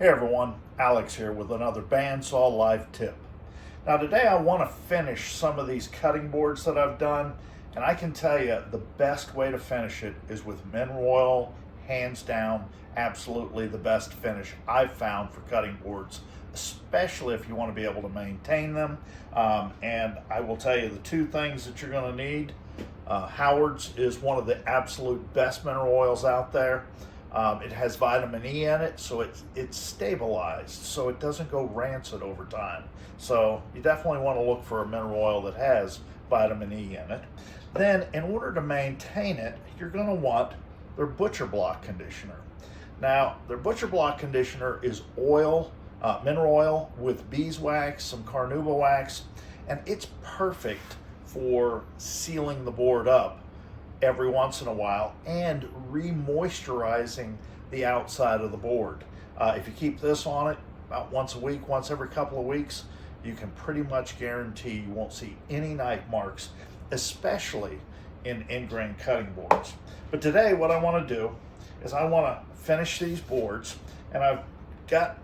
Hey everyone, Alex here with another Bandsaw live tip. Now today I want to finish some of these cutting boards that I've done, and I can tell you the best way to finish it is with mineral oil, hands down, absolutely the best finish I've found for cutting boards, especially if you want to be able to maintain them. And I will tell you the two things that you're going to need. Howard's is one of the absolute best mineral oils out there. It has vitamin E in it, so it's stabilized, so it doesn't go rancid over time. So you definitely want to look for a mineral oil that has vitamin E in it. Then, in order to maintain it, you're going to want their Butcher Block conditioner. Now, their Butcher Block conditioner is oil, mineral oil with beeswax, some carnauba wax, and it's perfect for sealing the board up every once in a while and re-moisturizing the outside of the board. If you keep this on it about once a week, once every couple of weeks, you can pretty much guarantee you won't see any knife marks, especially in ingrain cutting boards. But today what I want to do is I want to finish these boards, and I've got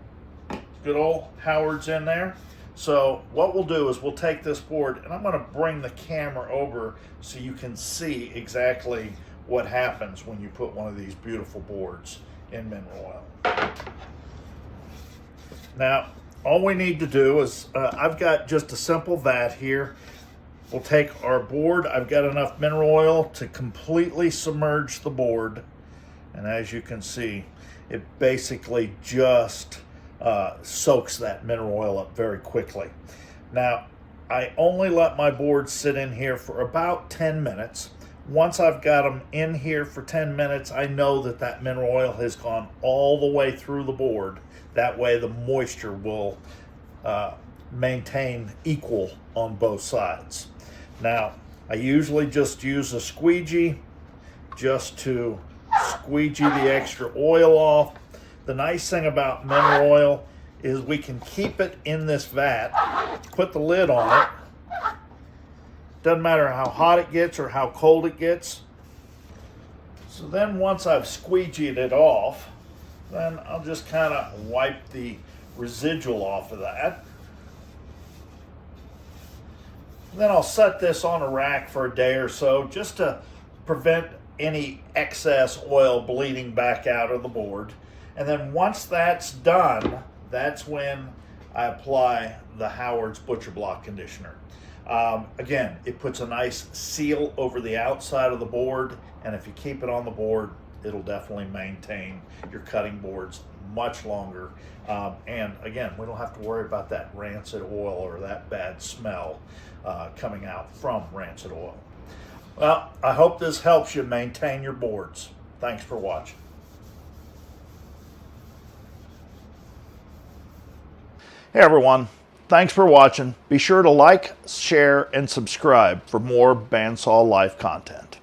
good old Howard's in there. So what we'll do is we'll take this board, and I'm going to bring the camera over so you can see exactly what happens when you put one of these beautiful boards in mineral oil. Now, all we need to do is, I've got just a simple vat here. We'll take our board. I've got enough mineral oil to completely submerge the board. And as you can see, it basically just soaks that mineral oil up very quickly. Now, I only let my boards sit in here for about 10 minutes. Once I've got them in here for 10 minutes, I know that that mineral oil has gone all the way through the board. That way the moisture will maintain equal on both sides. Now, I usually just use a squeegee just to squeegee the extra oil off. The nice thing about mineral oil is we can keep it in this vat, put the lid on it. Doesn't matter how hot it gets or how cold it gets. So then once I've squeegeed it off, then I'll just kind of wipe the residual off of that. Then I'll set this on a rack for a day or so just to prevent any excess oil bleeding back out of the board. And then once that's done, that's when I apply the Howard's Butcher Block conditioner. Again, it puts a nice seal over the outside of the board, and if you keep it on the board, it'll definitely maintain your cutting boards much longer. And again, we don't have to worry about that rancid oil or that bad smell coming out from rancid oil. Well, I hope this helps you maintain your boards. Thanks for watching. Hey everyone, thanks for watching. Be sure to like, share, and subscribe for more Bandsaw Life content.